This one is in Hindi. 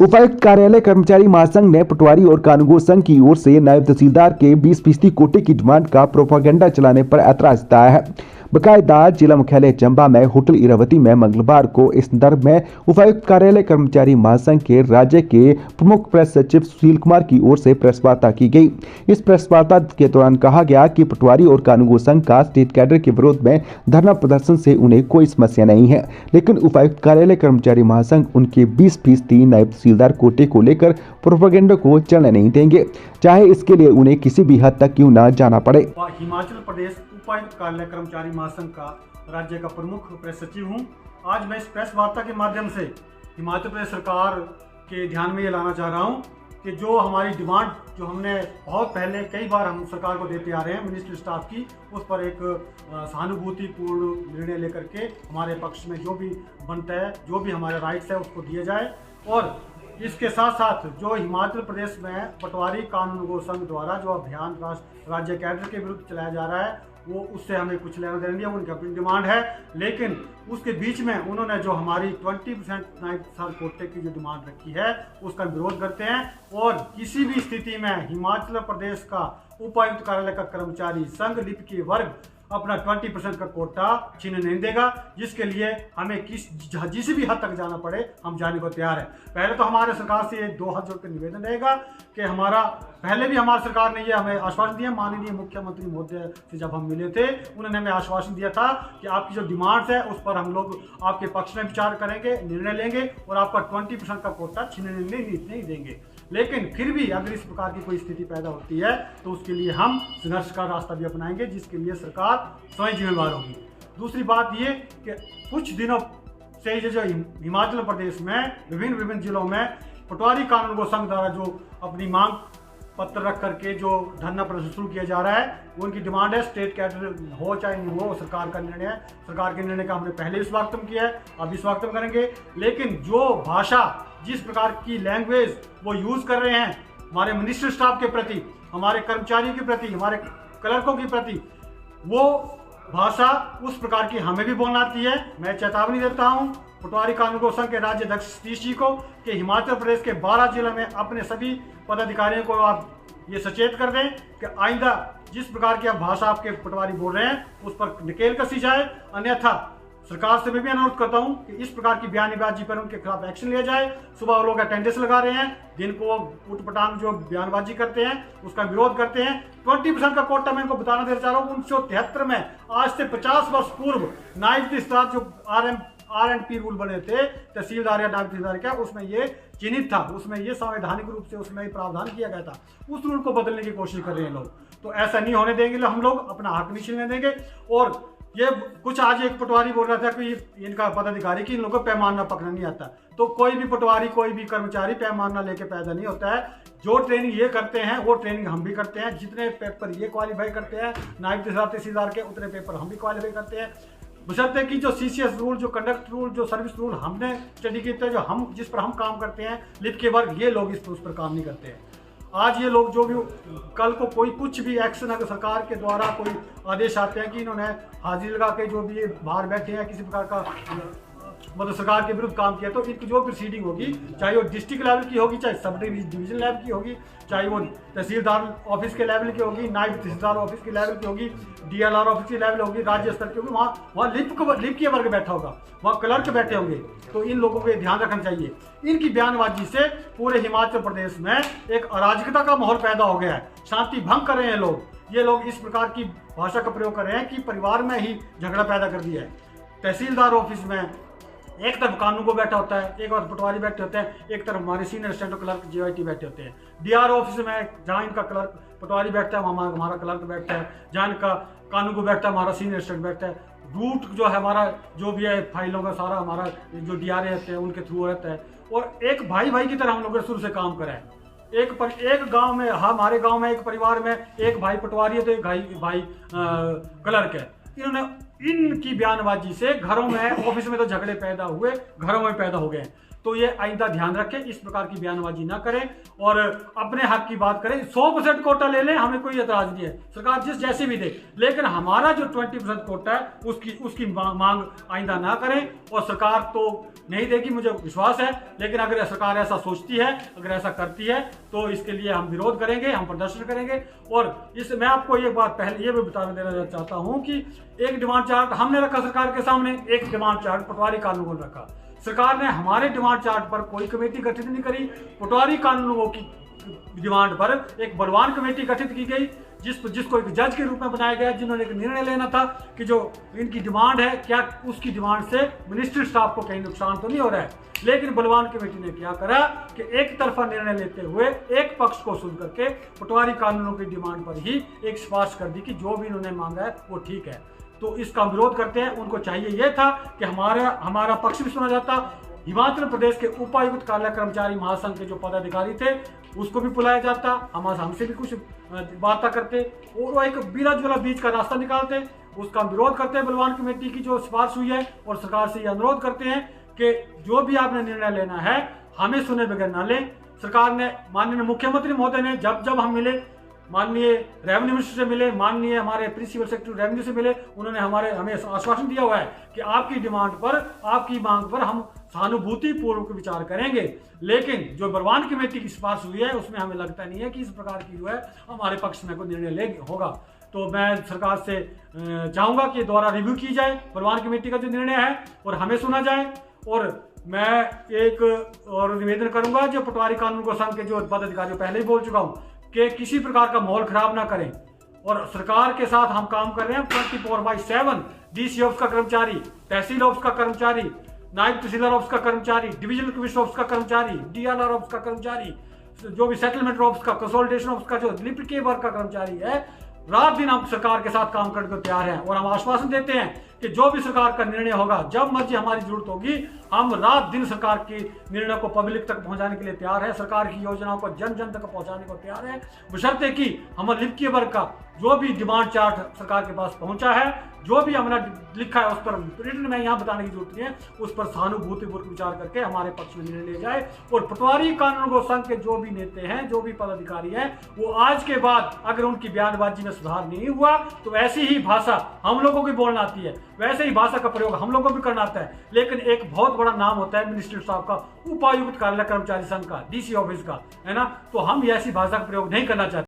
उपायुक्त कार्यालय कर्मचारी महासंघ ने पटवारी और कानूनगो संघ की ओर से नायब तहसीलदार के 20% कोटे की डिमांड का प्रोपागेंडा चलाने पर ऐतराज जताया है। बकायदा जिला मुख्यालय चंबा में होटल इरावती में मंगलवार को इस संदर्भ में उपायुक्त कार्यालय कर्मचारी महासंघ के राज्य के प्रमुख प्रेस सचिव सुशील कुमार की ओर से प्रेस वार्ता की गई। इस प्रेस वार्ता के दौरान कहा गया कि पटवारी और कानूनगो संघ का स्टेट कैडर के विरोध में धरना प्रदर्शन से उन्हें कोई समस्या नहीं है, लेकिन उपायुक्त कार्यालय कर्मचारी महासंघ उनके 20% नायब तहसीलदार कोटे को लेकर प्रोपेगेंडा को चलने नहीं देंगे, चाहे इसके लिए उन्हें किसी भी हद तक क्यों न जाना पड़े। हिमाचल प्रदेश उपायुक्त कार्यालय कर्मचारी महासंघ का राज्य का प्रमुख प्रेस सचिव हूं। आज मैं इस प्रेस वार्ता के माध्यम से हिमाचल प्रदेश सरकार के ध्यान में ये लाना चाह रहा हूं कि जो हमारी डिमांड जो हमने बहुत पहले कई बार हम सरकार को देते आ रहे हैं मिनिस्ट्री स्टाफ की, उस पर एक सहानुभूतिपूर्ण निर्णय लेकर के हमारे पक्ष में जो भी बनता है, जो भी हमारे राइट्स है उसको दिया जाए। और इसके साथ साथ जो हिमाचल प्रदेश में पटवारी कानूनगो संघ द्वारा जो अभियान राज्य कैडर के विरुद्ध चलाया जा रहा है वो उससे हमें कुछ लेना देना नहीं है, उनकी अपनी डिमांड है। लेकिन उसके बीच में उन्होंने जो हमारी 20% नायब तहसीलदार कोटे की जो डिमांड रखी है उसका विरोध करते हैं और किसी भी स्थिति में हिमाचल प्रदेश का उपायुक्त कार्यालय का कर्मचारी संघ लिपि के वर्ग अपना 20% का कोटा छीनने नहीं देगा, जिसके लिए हमें जिस भी हद तक जाना पड़े हम जाने को तैयार है। पहले तो हमारे सरकार से दो हाथ जोड़ कर निवेदन रहेगा कि हमारा पहले भी हमारी सरकार ने ये हमें आश्वासन दिया, माननीय मुख्यमंत्री महोदय से जब हम मिले थे उन्होंने हमें आश्वासन दिया था कि आपकी जो डिमांड्स है उस पर हम लोग आपके पक्ष में विचार करेंगे, निर्णय लेंगे और आपका 20% का कोटा छीनने नहीं देंगे। लेकिन फिर भी अगर इस प्रकार की कोई स्थिति पैदा होती है तो उसके लिए हम संघर्ष का रास्ता भी अपनाएंगे, जिसके लिए सरकार स्वयं जिम्मेवार होगी। दूसरी बात ये कि कुछ दिनों से जो हिमाचल प्रदेश में विभिन्न जिलों में पटवारी कानूनगो संघ द्वारा जो अपनी मांग पत्र रख करके जो धरना प्रदर्शन शुरू किया जा रहा है, उनकी डिमांड है स्टेट कैडर हो चाहे नहीं हो, सरकार का निर्णय है। सरकार के निर्णय का हमने पहले भी स्वागत किया है, अब भी स्वागत करेंगे। लेकिन जो भाषा, जिस प्रकार की लैंग्वेज वो यूज कर रहे हैं हमारे मिनिस्टर स्टाफ के प्रति, हमारे कर्मचारियों के प्रति, हमारे क्लर्कों के प्रति, वो भाषा उस प्रकार की हमें भी बोलना आती है। मैं चेतावनी देता हूं पटवारी कानूनगो संघ के राज्य अध्यक्ष सतीश जी को कि हिमाचल प्रदेश के 12 जिलों में अपने सभी पदाधिकारियों को आप ये सचेत कर दें कि आइंदा जिस प्रकार की आप भाषा आपके पटवारी बोल रहे हैं उस पर नकेल कसी जाए, अन्यथा सरकार से मैं भी अनुरोध करता हूं कि इस प्रकार की बयानबाजी पर उनके खिलाफ एक्शन लिया जाए। सुबह वो लोग अटेंडेंस लगा रहे हैं, दिन को उठपटांग जो बयानबाजी करते हैं उसका विरोध करते हैं। 20% का कोटा मैं इनको बताना देना चाह रहा हूँ। 1973 में आज से 50 वर्ष पूर्व नायब तहसीलदार जो RNP रूल बने थे, तहसीलदार या नायब तहसीलदार का, उसमें ये चिन्हित था, उसमें ये संवैधानिक रूप से उसमें प्रावधान किया गया था। उस रूल को बदलने की कोशिश कर रहे हैं लोग, तो ऐसा नहीं होने देंगे हम लोग, अपना हक नहीं छीनने देंगे। और ये कुछ आज एक पटवारी बोल रहा था कि इनका पदाधिकारी कि इन लोगों को पैमाना पकड़ना नहीं आता, तो कोई भी पटवारी, कोई भी कर्मचारी पैमाना लेके पैदा नहीं होता है। जो ट्रेनिंग ये करते हैं वो ट्रेनिंग हम भी करते हैं। जितने पेपर ये क्वालिफाई करते हैं नायब तहसीलदार के, उतने पेपर हम भी क्वालिफाई करते हैं। बशर्ते कि जो CCS रूल, जो कंडक्ट रूल, जो सर्विस रूल हमने स्टडी किए थे, जो हम जिस पर हम काम करते हैं लिप के वर्ग, ये लोग उस पर काम नहीं करते हैं। आज ये लोग जो भी कल को कोई कुछ भी एक्शन अगर सरकार के द्वारा कोई आदेश आते हैं कि इन्होंने हाजिरी लगा के जो भी बाहर बैठे हैं किसी प्रकार का मतलब सरकार के विरुद्ध काम किया, तो इनकी जो प्रोसीडिंग होगी, चाहे वो डिस्ट्रिक्ट लेवल की होगी, चाहे सब डिवीजन लेवल की होगी, चाहे वो तहसीलदार ऑफिस के लेवल की होगी, नायब तहसीलदार ऑफिस के लेवल की होगी, DLR ऑफिस की लेवल होगी, राज्य स्तर की होगी, वहाँ लिप के वर्ग बैठा होगा, वहाँ क्लर्क बैठे होंगे। तो इन लोगों को ध्यान रखना चाहिए। इनकी बयानबाजी से पूरे हिमाचल प्रदेश में एक अराजकता का माहौल पैदा हो गया है, शांति भंग कर रहे हैं लोग। ये लोग इस प्रकार की भाषा का प्रयोग कर रहे हैं कि परिवार में ही झगड़ा पैदा कर दिया है। तहसीलदार ऑफिस में एक तरफ कानूनगो बैठा होता है, एक तरफ पटवारी बैठे होते हैं, एक तरफ हमारे सीनियर असिस्टेंट क्लर्क JIT बैठे होते हैं। DR ऑफिस में जहाँ इनका क्लर्क पटवारी बैठता है वहाँ हमारा क्लर्क बैठता है, जहाँ इनका कानूनगो बैठता है हमारा सीनियर असिस्टेंट बैठता है। रूट जो है हमारा जो भी है फाइलों का सारा हमारा जो DRA रहते हैं उनके थ्रू रहता है। और एक भाई की तरह हम लोग शुरू से काम करें। एक गांव में, हमारे गांव में एक परिवार में एक भाई पटवारी है तो एक भाई क्लर्क है। इन्होंने इनकी बयानबाजी से घरों में, ऑफिस में तो झगड़े पैदा हुए, घरों में पैदा हो गए। तो ये आइंदा ध्यान रखें, इस प्रकार की बयानबाजी ना करें और अपने हक की बात करें। 100% कोटा ले लें, हमें कोई एतराज नहीं है, सरकार जैसे भी दे, लेकिन हमारा जो 20% कोटा है उसकी मांग आइंदा ना करें। और सरकार तो नहीं देगी, मुझे विश्वास है। लेकिन अगर सरकार ऐसा सोचती है, अगर ऐसा करती है, तो इसके लिए हम विरोध करेंगे, हम प्रदर्शन करेंगे। और इस मैं आपको ये बात पहले ये भी बता देना चाहता हूँ कि एक डिमांड चार्ट हमने रखा सरकार के सामने, एक डिमांड चार्ट पटवारी कानूनों ने रखा। सरकार ने हमारे डिमांड चार्ट पर कोई कमेटी गठित नहीं करी। पटवारी कानूनों की डिमांड पर एक बलवान कमेटी गठित की गई, जिसको एक जज के रूप में बनाया गया, जिन्होंने एक निर्णय लेना था कि जो इनकी डिमांड है, क्या उसकी डिमांड से मिनिस्ट्री स्टाफ को कहीं नुकसान तो नहीं हो रहा है। लेकिन बलवान कमेटी ने क्या करा कि एक तरफा निर्णय लेते हुए एक पक्ष को सुन करके पटवारी कानूनों की डिमांड पर ही एक सिफारिश कर दी कि जो भी इन्होंने मांगा है वो ठीक है। तो इसका विरोध करते हैं। उनको चाहिए यह था कि हमारा पक्ष भी सुना जाता। हिमाचल प्रदेश के उपायुक्त कार्यालय कर्मचारी महासंघ के जो पदाधिकारी थे उसको भी बुलाया जाता, हमसे भी कुछ बातें करते और वो एक बीरज वाला बीच का रास्ता निकालते। उसका विरोध करते हैं बलवान कमेटी की जो सिफारिश हुई है, और सरकार से ये अनुरोध करते हैं कि जो भी आपने निर्णय लेना है हमें सुने बगैर ना लें। सरकार ने, माननीय मुख्यमंत्री महोदय ने जब हम मिले, माननीय रेवेन्यू मिनिस्टर से मिले, माननीय हमारे प्रिंसिपल सेक्रेटरी रेवेन्यू से मिले, उन्होंने हमें आश्वासन दिया हुआ है कि आपकी डिमांड पर, आपकी मांग पर हम सहानुभूति पूर्वक विचार करेंगे। लेकिन जो बलवान कमेटी की सिफारिश हुई है उसमें हमें लगता नहीं है कि इस प्रकार की जो है हमारे पक्ष में कोई निर्णय होगा। तो मैं सरकार से चाहूंगा कि दोबारा रिव्यू की जाए बलवान कमेटी का जो निर्णय है और हमें सुना जाए। और मैं एक और निवेदन करूंगा, जो पटवारी कानून को संघ के जो पदाधिकारी, पहले ही बोल चुका हूं कि किसी प्रकार का माहौल खराब ना करें। और सरकार के साथ हम काम कर रहे हैं 24/7। डीसी ऑफिस का कर्मचारी, तहसील ऑफिस का कर्मचारी, नायब तहसीलदार ऑफिस का कर्मचारी, डिविजनल कमिश्नर ऑफिस का कर्मचारी, डीआरआर ऑफिस का कर्मचारी, जो भी सेटलमेंट ऑफिस का, कंसोलिडेशन ऑफिस का जो लिपिक के वर्ग का कर्मचारी है, रात दिन हम सरकार के साथ काम करने को तैयार हैं। और हम आश्वासन देते हैं कि जो भी सरकार का निर्णय होगा, जब मर्जी हमारी जरूरत होगी, हम रात दिन सरकार के निर्णय को पब्लिक तक पहुंचाने के लिए तैयार है। सरकार की योजनाओं को जन जन तक पहुंचाने को तैयार है, बशर्ते कि हमारे लिपिक वर्ग का जो भी डिमांड चार्ट सरकार के पास पहुंचा है, जो भी हमने लिखा है उस पर रिटन में यहाँ बताने की जरूरत नहीं है, उस पर सहानुभूतिपूर्वक विचार करके हमारे पक्ष में निर्णय लिया जाए। और पटवारी कानून को संघ के जो भी नेता हैं, जो भी पदाधिकारी हैं, वो आज के बाद अगर उनकी बयानबाजी में सुधार नहीं हुआ तो ऐसी ही भाषा हम लोगों को बोलना आती है, वैसे ही भाषा का प्रयोग हम लोगों को भी करना आता है। लेकिन एक बहुत बड़ा नाम होता है मिनिस्ट्री साहब का, उपायुक्त कार्यालय कर्मचारी संघ का, डीसी ऑफिस का, है ना। तो हम ऐसी भाषा का प्रयोग नहीं करना चाहते।